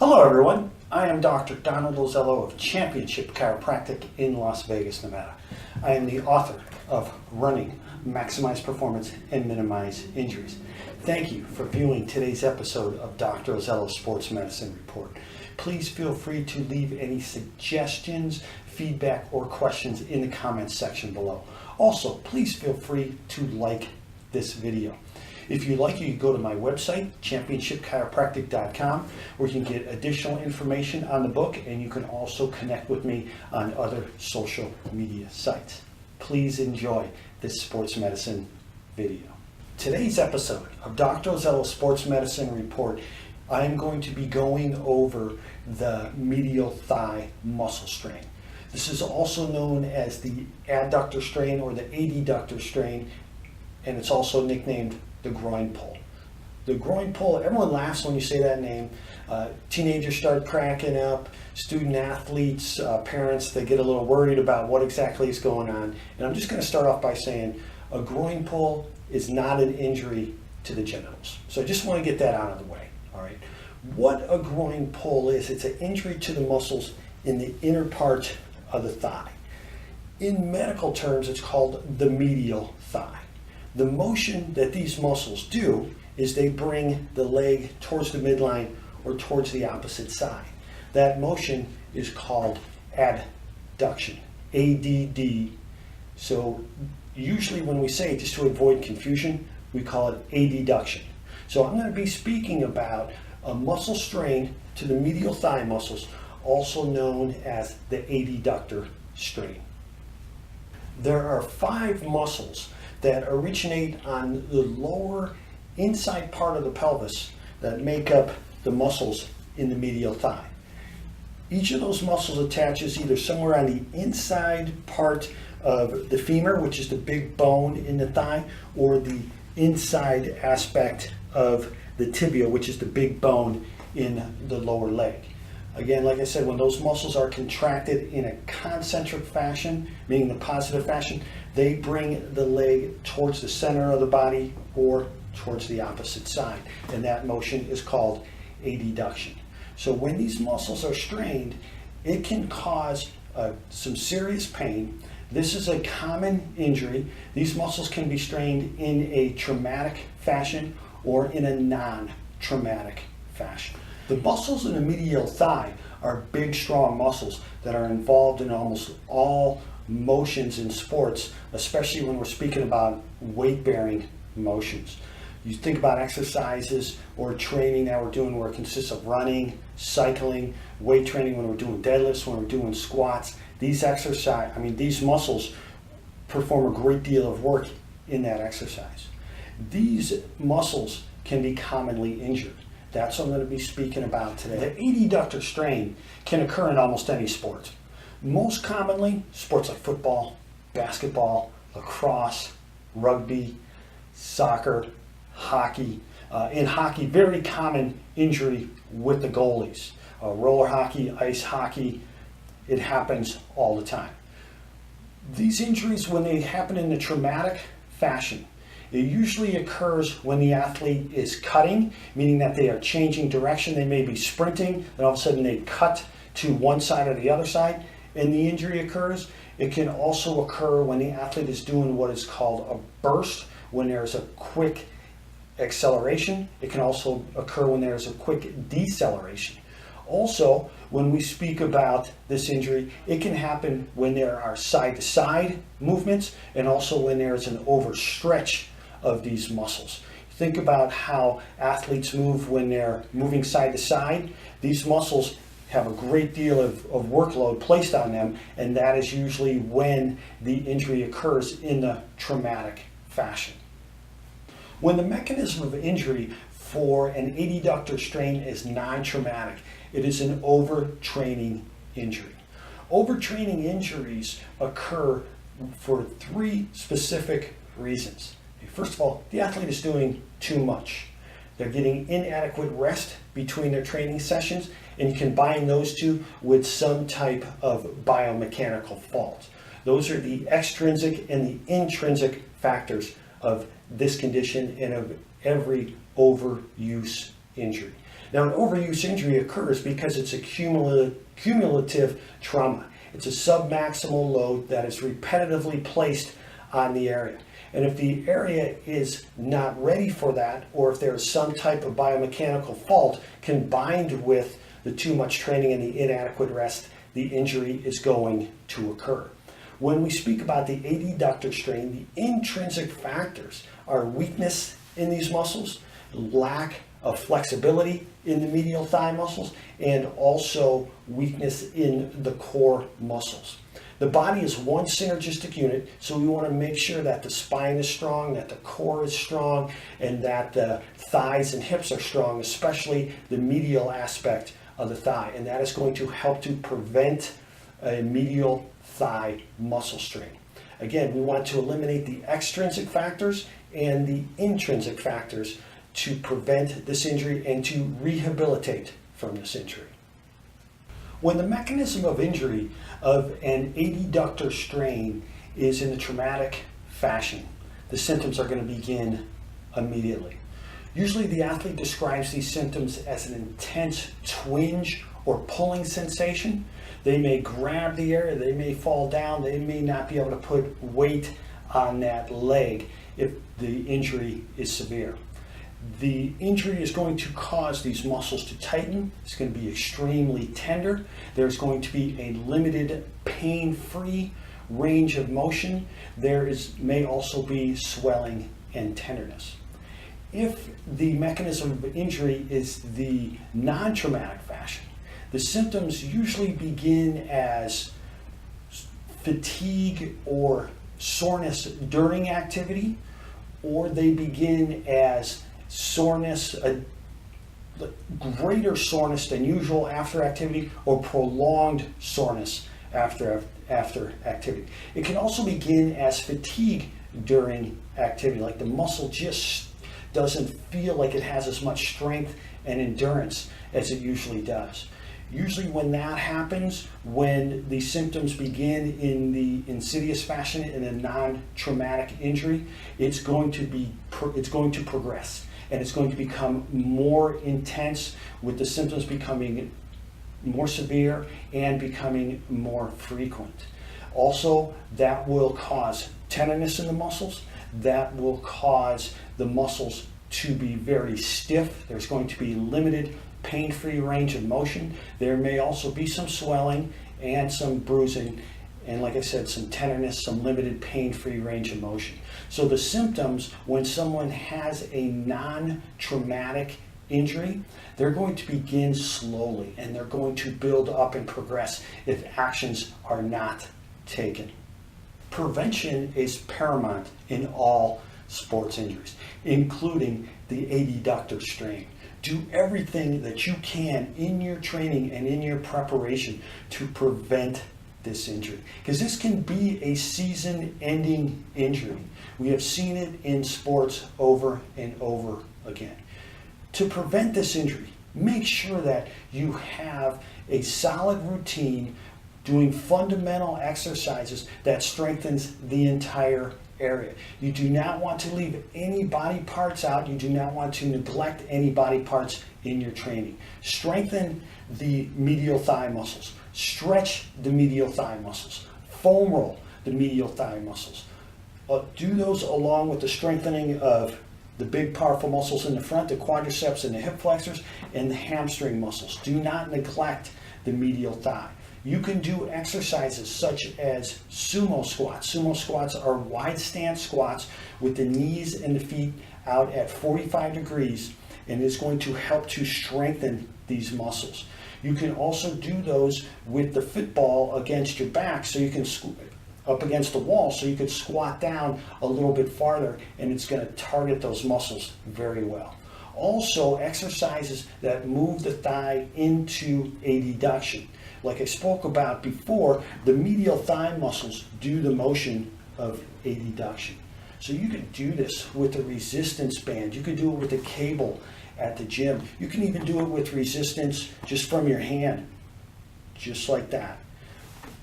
Hello everyone, I am Dr. Donald Ozello of Championship Chiropractic in Las Vegas, Nevada. I am the author of Running, Maximize Performance and Minimize Injuries. Thank you for viewing today's episode of Dr. Ozello's Sports Medicine Report. Please feel free to leave any suggestions, feedback, or questions in the comments section below. Also, please feel free to like this video. If you like, you can go to my website, championshipchiropractic.com, where you can get additional information on the book, and you can also connect with me on other social media sites. Please enjoy this sports medicine video. Today's episode of Dr. Ozello's Sports Medicine Report, I am going to be going over the medial thigh muscle strain. This is also known as the adductor strain or the adductor strain, and it's also nicknamed the groin pull. The groin pull, everyone laughs when you say that name. Teenagers start cracking up, student athletes, parents, they get a little worried about what exactly is going on. And I'm just going to start off by saying a groin pull is not an injury to the genitals. So I just want to get that out of the way. All right. What a groin pull is, it's an injury to the muscles in the inner part of the thigh. In medical terms, it's called the medial thigh. The motion that these muscles do is they bring the leg towards the midline or towards the opposite side. That motion is called adduction, ADD. So usually when we say it, just to avoid confusion, we call it adduction. So I'm going to be speaking about a muscle strain to the medial thigh muscles, also known as the adductor strain. There are 5 muscles that originate on the lower inside part of the pelvis that make up the muscles in the medial thigh. Each of those muscles attaches either somewhere on the inside part of the femur, which is the big bone in the thigh, or the inside aspect of the tibia, which is the big bone in the lower leg. Again, like I said, when those muscles are contracted in a concentric fashion, meaning the positive fashion, they bring the leg towards the center of the body or towards the opposite side. And that motion is called adduction. So when these muscles are strained, it can cause some serious pain. This is a common injury. These muscles can be strained in a traumatic fashion or in a non-traumatic fashion. The muscles in the medial thigh are big, strong muscles that are involved in almost all motions in sports, especially when we're speaking about weight-bearing motions. You think about exercises or training that we're doing where it consists of running, cycling, weight training when we're doing deadlifts, when we're doing squats. These muscles perform a great deal of work in that exercise. These muscles can be commonly injured. That's what I'm going to be speaking about today. The adductor strain can occur in almost any sport. Most commonly, sports like football, basketball, lacrosse, rugby, soccer, hockey. In hockey, very common injury with the goalies. Roller hockey, ice hockey, it happens all the time. These injuries, when they happen in a traumatic fashion, it usually occurs when the athlete is cutting, meaning that they are changing direction. They may be sprinting, and all of a sudden they cut to one side or the other side, and the injury occurs. It can also occur when the athlete is doing what is called a burst, when there's a quick acceleration. It can also occur when there's a quick deceleration. Also, when we speak about this injury, it can happen when there are side-to-side movements and also when there's an overstretch of these muscles. Think about how athletes move when they're moving side to side. These muscles have a great deal of workload placed on them, and that is usually when the injury occurs in the traumatic fashion. When the mechanism of injury for an adductor strain is non-traumatic, it is an overtraining injury. Overtraining injuries occur for 3 specific reasons. First of all, the athlete is doing too much. They're getting inadequate rest between their training sessions, and you combine those two with some type of biomechanical fault. Those are the extrinsic and the intrinsic factors of this condition and of every overuse injury. Now, an overuse injury occurs because it's a cumulative trauma. It's a submaximal load that is repetitively placed on the area. And if the area is not ready for that, or if there's some type of biomechanical fault combined with the too much training and the inadequate rest, the injury is going to occur. When we speak about the adductor strain, the intrinsic factors are weakness in these muscles, lack of flexibility in the medial thigh muscles, and also weakness in the core muscles. The body is one synergistic unit, so we want to make sure that the spine is strong, that the core is strong, and that the thighs and hips are strong, especially the medial aspect of the thigh. And that is going to help to prevent a medial thigh muscle strain. Again, we want to eliminate the extrinsic factors and the intrinsic factors to prevent this injury and to rehabilitate from this injury. When the mechanism of injury of an adductor strain is in a traumatic fashion, the symptoms are going to begin immediately. Usually the athlete describes these symptoms as an intense twinge or pulling sensation. They may grab the area, they may fall down, they may not be able to put weight on that leg if the injury is severe. The injury is going to cause these muscles to tighten. It's going to be extremely tender. There's going to be a limited pain-free range of motion. May also be swelling and tenderness. If the mechanism of injury is the non-traumatic fashion, the symptoms usually begin as fatigue or soreness during activity, or they begin as soreness, a greater soreness than usual after activity, or prolonged soreness after activity. It can also begin as fatigue during activity, like the muscle just doesn't feel like it has as much strength and endurance as it usually does. Usually when that happens, when the symptoms begin in the insidious fashion in a non-traumatic injury, it's going to progress, and it's going to become more intense, with the symptoms becoming more severe and becoming more frequent. Also, that will cause tenderness in the muscles. That will cause the muscles to be very stiff. There's going to be limited pain-free range of motion. There may also be some swelling and some bruising, and like I said, some tenderness, some limited pain-free range of motion. So the symptoms when someone has a non-traumatic injury, they're going to begin slowly, and they're going to build up and progress if actions are not taken. Prevention is paramount in all sports injuries, including the adductor strain. Do everything that you can in your training and in your preparation to prevent this injury, because this can be a season-ending injury. We have seen it in sports over and over again. To prevent this injury, make sure that you have a solid routine doing fundamental exercises that strengthens the entire area. You do not want to leave any body parts out. You do not want to neglect any body parts in your training. Strengthen the medial thigh muscles. Stretch the medial thigh muscles. Foam roll the medial thigh muscles. Do those along with the strengthening of the big powerful muscles in the front, the quadriceps and the hip flexors, and the hamstring muscles. Do not neglect the medial thigh. You can do exercises such as sumo squats. Sumo squats are wide stance squats with the knees and the feet out at 45 degrees, and it's going to help to strengthen these muscles. You can also do those with the football against your back, so you can up against the wall, so you could squat down a little bit farther, and it's going to target those muscles very well. Also, exercises that move the thigh into a deduction. Like I spoke about before, the medial thigh muscles do the motion of a deduction. So you can do this with a resistance band. You can do it with a cable at the gym. You can even do it with resistance just from your hand, just like that.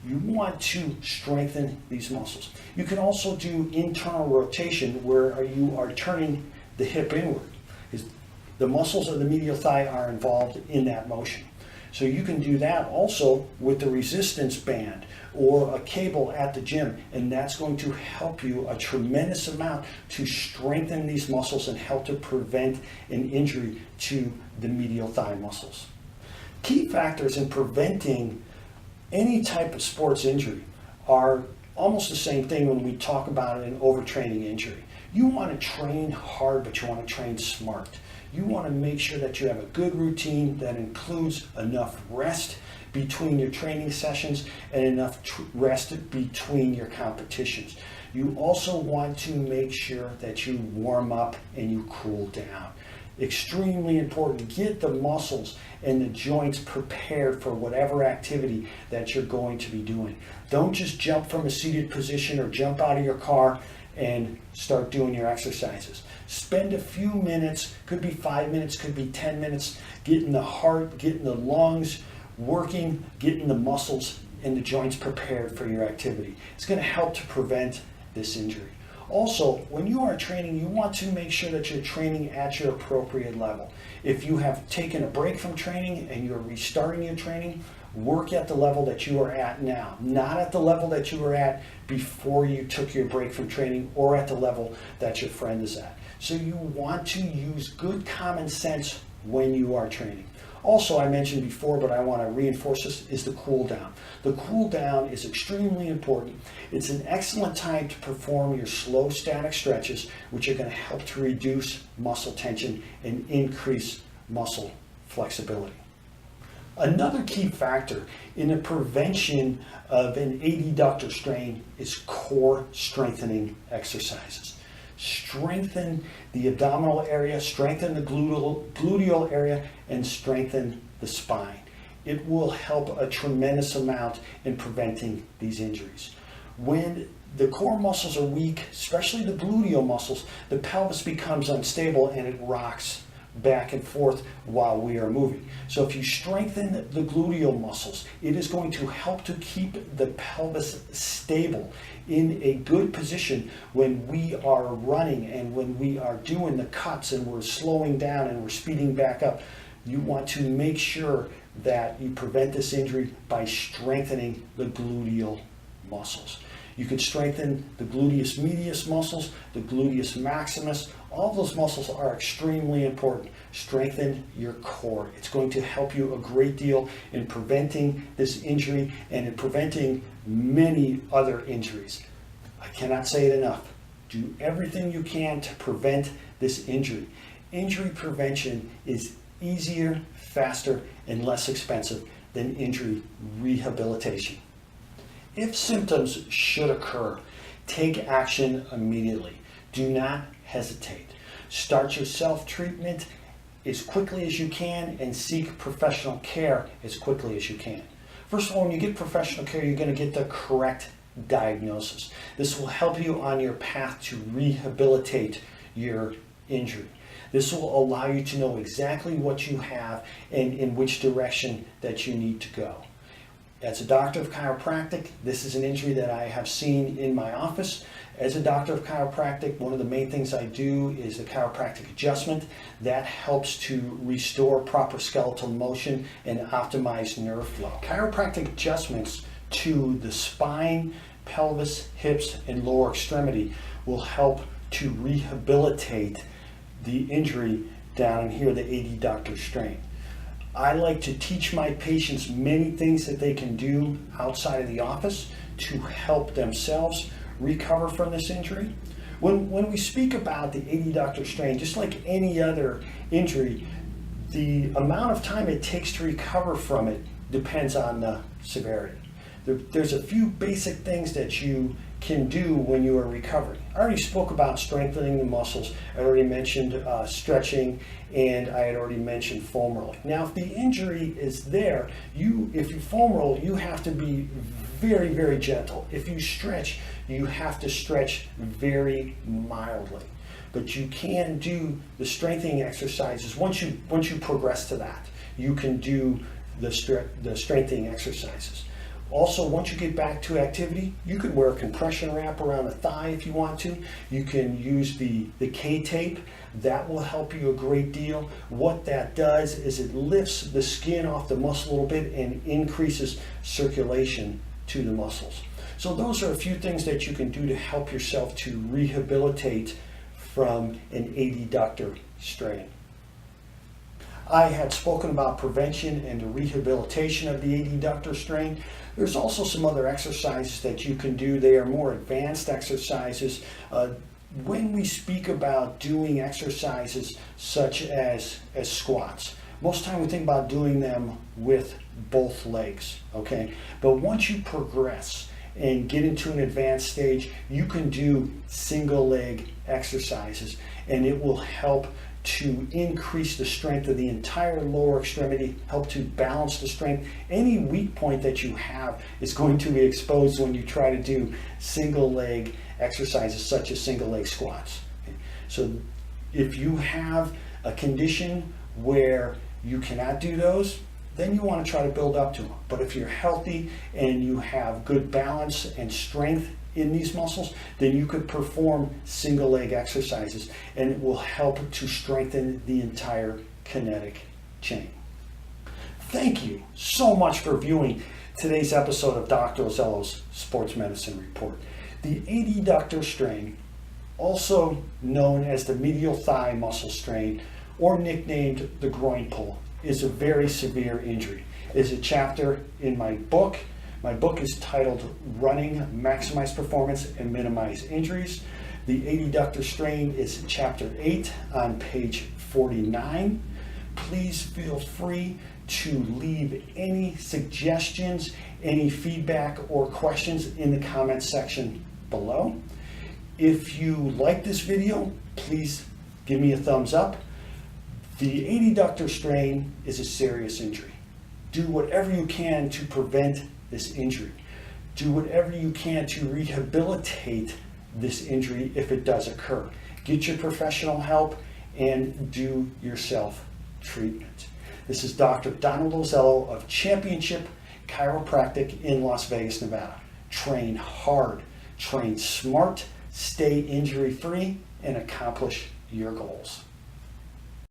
You want to strengthen these muscles. You can also do internal rotation, where you are turning the hip inward. The muscles of the medial thigh are involved in that motion. So you can do that also with the resistance band or a cable at the gym, and that's going to help you a tremendous amount to strengthen these muscles and help to prevent an injury to the medial thigh muscles. Key factors in preventing any type of sports injury are almost the same thing when we talk about an overtraining injury. You want to train hard, but you want to train smart. You want to make sure that you have a good routine that includes enough rest between your training sessions and enough rest between your competitions. You also want to make sure that you warm up and you cool down. Extremely important. Get the muscles and the joints prepared for whatever activity that you're going to be doing. Don't just jump from a seated position or jump out of your car and start doing your exercises. Spend a few minutes, could be 5 minutes, could be 10 minutes, getting the heart, getting the lungs working, getting the muscles and the joints prepared for your activity. It's going to help to prevent this injury. Also, when you are training, you want to make sure that you're training at your appropriate level. If you have taken a break from training and you're restarting your training, work at the level that you are at now, not at the level that you were at before you took your break from training or at the level that your friend is at. So you want to use good common sense when you are training. Also, I mentioned before, but I want to reinforce this, is the cool down. The cool down is extremely important. It's an excellent time to perform your slow static stretches, which are going to help to reduce muscle tension and increase muscle flexibility. Another key factor in the prevention of an adductor strain is core strengthening exercises. Strengthen the abdominal area, strengthen the gluteal area, and strengthen the spine. It will help a tremendous amount in preventing these injuries. When the core muscles are weak, especially the gluteal muscles, the pelvis becomes unstable and it rocks back and forth while we are moving. So if you strengthen the gluteal muscles, it is going to help to keep the pelvis stable in a good position when we are running and when we are doing the cuts and we're slowing down and we're speeding back up. You want to make sure that you prevent this injury by strengthening the gluteal muscles. You can strengthen the gluteus medius muscles, the gluteus maximus. All those muscles are extremely important. Strengthen your core. It's going to help you a great deal in preventing this injury and in preventing many other injuries. I cannot say it enough. Do everything you can to prevent this injury. Injury prevention is easier, faster, and less expensive than injury rehabilitation. If symptoms should occur, take action immediately. Do not hesitate. Start your self-treatment as quickly as you can and seek professional care as quickly as you can. First of all, when you get professional care, you're going to get the correct diagnosis. This will help you on your path to rehabilitate your injury. This will allow you to know exactly what you have and in which direction that you need to go. As a doctor of chiropractic, this is an injury that I have seen in my office. As a doctor of chiropractic, one of the main things I do is the chiropractic adjustment. That helps to restore proper skeletal motion and optimize nerve flow. Chiropractic adjustments to the spine, pelvis, hips, and lower extremity will help to rehabilitate the injury down in here, the adductor strain. I like to teach my patients many things that they can do outside of the office to help themselves recover from this injury. When we speak about the adductor strain, just like any other injury, the amount of time it takes to recover from it depends on the severity. There's a few basic things that you can do when you are recovering. I already spoke about strengthening the muscles. I already mentioned stretching, and I had already mentioned foam rolling. Now, if the injury is there, if you foam roll, you have to be very, very gentle. If you stretch, you have to stretch very mildly. But you can do the strengthening exercises. Once you progress to that, you can do the strengthening exercises. Also, once you get back to activity, you could wear a compression wrap around the thigh if you want to. You can use the K-tape. That will help you a great deal. What that does is it lifts the skin off the muscle a little bit and increases circulation to the muscles. So those are a few things that you can do to help yourself to rehabilitate from an adductor strain. I had spoken about prevention and the rehabilitation of the adductor strain. There's also some other exercises that you can do. They are more advanced exercises. When we speak about doing exercises such as squats, most time we think about doing them with both legs, okay? But once you progress and get into an advanced stage, you can do single leg exercises, and it will help to increase the strength of the entire lower extremity, help to balance the strength. Any weak point that you have is going to be exposed when you try to do single leg exercises such as single leg squats. So if you have a condition where you cannot do those, then you want to try to build up to them. But if you're healthy and you have good balance and strength in these muscles, then you could perform single leg exercises, and it will help to strengthen the entire kinetic chain. Thank you so much for viewing today's episode of Dr. Ozello's Sports Medicine Report. The adductor strain, also known as the medial thigh muscle strain or nicknamed the groin pull, is a very severe injury. It is a chapter in my book. My book is titled Running, Maximize Performance and Minimize Injuries. The adductor strain is chapter 8 on page 49. Please feel free to leave any suggestions, any feedback or questions in the comments section below. If you like this video, please give me a thumbs up. The adductor strain is a serious injury. Do whatever you can to prevent this injury. Do whatever you can to rehabilitate this injury if it does occur. Get your professional help and do your self-treatment. This is Dr. Donald Ozello of Championship Chiropractic in Las Vegas, Nevada. Train hard, train smart, stay injury-free, and accomplish your goals.